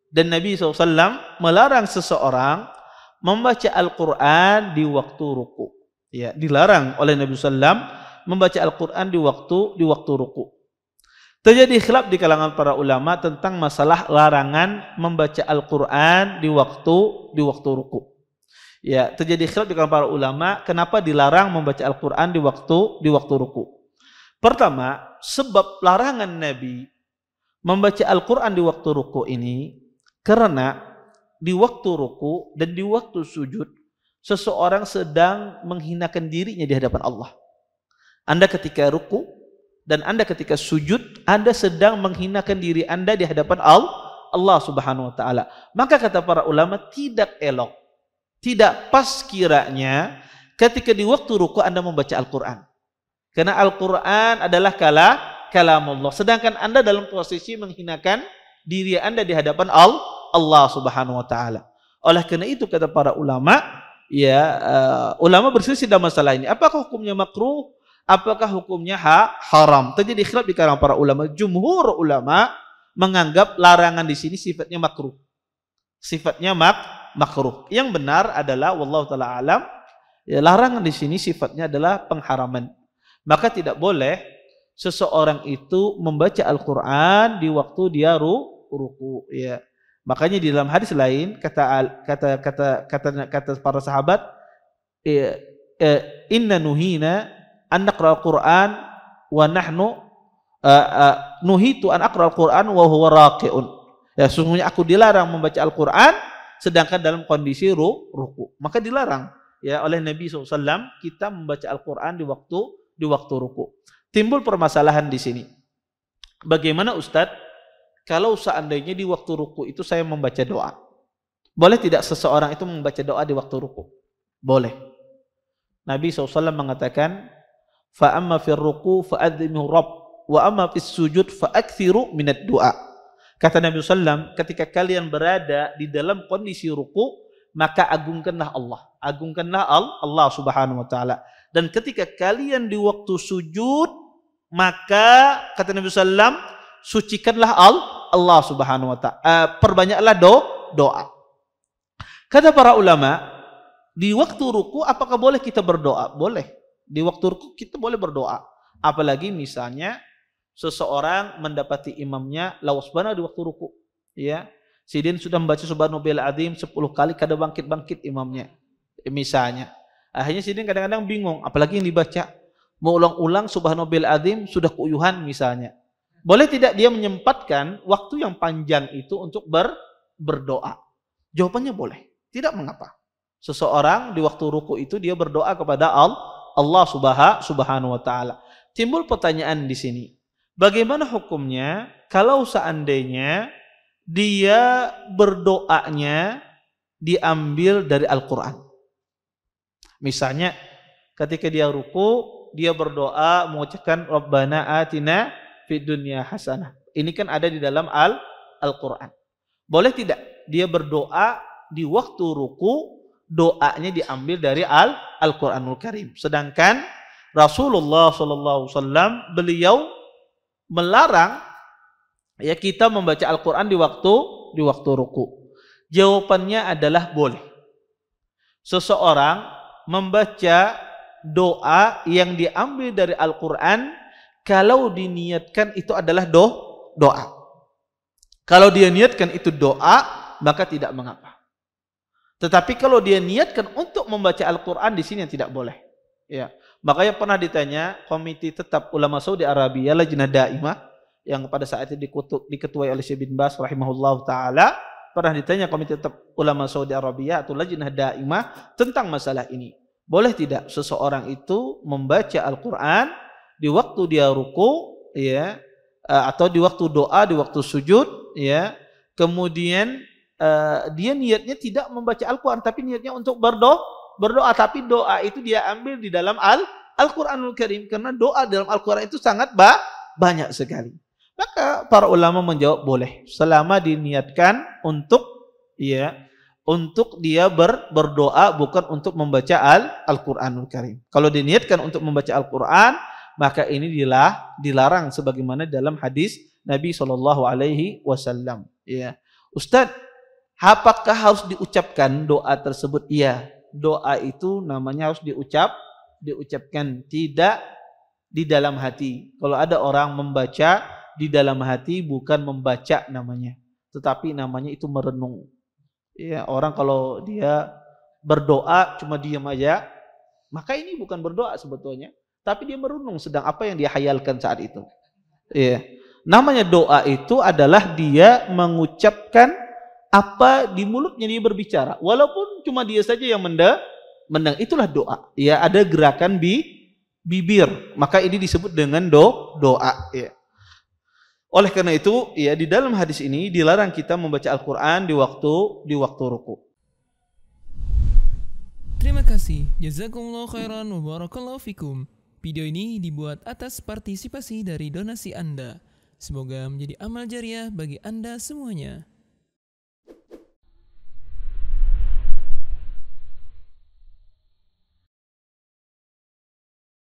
Dan Nabi SAW melarang seseorang membaca Al-Quran di waktu ruku. Ya, dilarang oleh Nabi SAW membaca Al-Quran di waktu ruku. Terjadi khilaf di kalangan para ulama tentang masalah larangan membaca Al-Quran di waktu ruku. Ya, terjadi khilaf di kalangan para ulama kenapa dilarang membaca Al-Quran di waktu ruku. Pertama, sebab larangan Nabi membaca Al-Quran di waktu ruku ini karena di waktu ruku dan di waktu sujud seseorang sedang menghinakan dirinya di hadapan Allah. Anda ketika ruku dan Anda ketika sujud, Anda sedang menghinakan diri Anda di hadapan Allah Subhanahu wa taala. Maka kata para ulama, tidak elok, tidak pas kiranya ketika di waktu ruku Anda membaca Al-Quran. Karena Al-Quran adalah kalamullah. Sedangkan Anda dalam posisi menghinakan diri Anda di hadapan Allah Subhanahu wa taala. Oleh karena itu kata para ulama, ulama berselisih dalam masalah ini. Apakah hukumnya makruh? Apakah hukumnya haram? Terjadi khilaf di kalangan para ulama. Jumhur ulama menganggap larangan di sini sifatnya makruh. Sifatnya makruh. Yang benar adalah wallahu taala alam, larangan di sini sifatnya adalah pengharaman. Maka tidak boleh seseorang itu membaca Al-Quran di waktu dia ruku. Ya. Makanya di dalam hadis lain kata para sahabat, inna nuhina an naqra al-Quran wa nahnu nuhitu an aqra al-Quran wa huwa raqi'un. Ya, sesungguhnya aku dilarang membaca Al-Quran sedangkan dalam kondisi ruku. Maka dilarang ya oleh Nabi SAW kita membaca Al-Quran di waktu ruku. Timbul permasalahan di sini. Bagaimana Ustadz kalau seandainya di waktu ruku itu saya membaca doa? Boleh tidak seseorang itu membaca doa di waktu ruku? Boleh. Nabi SAW mengatakan, fa amma fir ruku fa'adhimu rabb wa amma fis sujud fa'akthiru minad du'a. Kata Nabi SAW, ketika kalian berada di dalam kondisi ruku, maka agungkanlah Allah. Agungkanlah Allah Subhanahu wa taala. Dan ketika kalian di waktu sujud, maka kata Nabi SAW, sucikanlah Allah Subhanahu wa taala. Perbanyaklah doa. Kata para ulama, di waktu ruku apakah boleh kita berdoa? Boleh. Di waktu ruku kita boleh berdoa. Apalagi misalnya seseorang mendapati imamnya la wasbana di waktu ruku. Ya. Sidin sudah membaca subhanallah azim 10 kali, kada bangkit-bangkit imamnya. Misalnya. Akhirnya sidin kadang-kadang bingung, apalagi yang dibaca. Mau ulang-ulang subhanallah azim sudah keuyuhan misalnya. Boleh tidak dia menyempatkan waktu yang panjang itu untuk berdoa? Jawabannya boleh. Tidak mengapa. Seseorang di waktu ruku itu dia berdoa kepada Allah Subhanahu wa taala. Timbul pertanyaan di sini. Bagaimana hukumnya kalau seandainya dia berdoanya diambil dari Al-Qur'an? Misalnya ketika dia ruku, dia berdoa mengucapkan Rabbana atina fid dunya hasanah. Ini kan ada di dalam Al-Qur'an. Boleh tidak dia berdoa di waktu ruku, doanya diambil dari Al-Qur'anul Karim. Sedangkan Rasulullah SAW beliau melarang ya kita membaca Al-Qur'an di waktu ruku. Jawabannya adalah boleh. Seseorang membaca doa yang diambil dari Al-Quran kalau diniatkan itu adalah doa. Kalau dia niatkan itu doa, maka tidak mengapa. Tetapi kalau dia niatkan untuk membaca Al-Quran, di sini yang tidak boleh. Ya. Makanya pernah ditanya Komite Tetap Ulama Saudi Arabia Lajnah Daimah yang pada saat itu diketuai oleh Syekh bin Baz rahimahullah taala, pernah ditanya Komite Tetap Ulama Saudi Arabia atau Lajnah Daimah tentang masalah ini. Boleh tidak seseorang itu membaca Al-Quran di waktu dia ruku, ya, atau di waktu doa, di waktu sujud, ya, kemudian dia niatnya tidak membaca Al-Quran, tapi niatnya untuk berdoa, tapi doa itu dia ambil di dalam Al-Quranul Karim, karena doa dalam Al-Quran itu sangat banyak sekali. Maka para ulama menjawab boleh, selama diniatkan untuk untuk dia berdoa, bukan untuk membaca Al-Quranul Karim. Kalau diniatkan untuk membaca Al-Quran, maka ini dilarang sebagaimana dalam hadis Nabi SAW. Ya. Ustadz, apakah harus diucapkan doa tersebut? Iya, doa itu namanya harus diucapkan, tidak di dalam hati. Kalau ada orang membaca di dalam hati, bukan membaca namanya, tetapi namanya itu merenung. Ya, orang kalau dia berdoa cuma diam aja, maka ini bukan berdoa sebetulnya, tapi dia merenung sedang apa yang dia hayalkan saat itu. Ya. Namanya doa itu adalah dia mengucapkan apa di mulutnya dia berbicara, walaupun cuma dia saja yang mendang, itulah doa. Ya, ada gerakan bibir, maka ini disebut dengan doa. Ya. Oleh karena itu, ya di dalam hadis ini dilarang kita membaca Al-Quran di waktu ruku. Terima kasih. Jazakumullah khairan wa barakallahu fikum. Video ini dibuat atas partisipasi dari donasi Anda. Semoga menjadi amal jariah bagi Anda semuanya.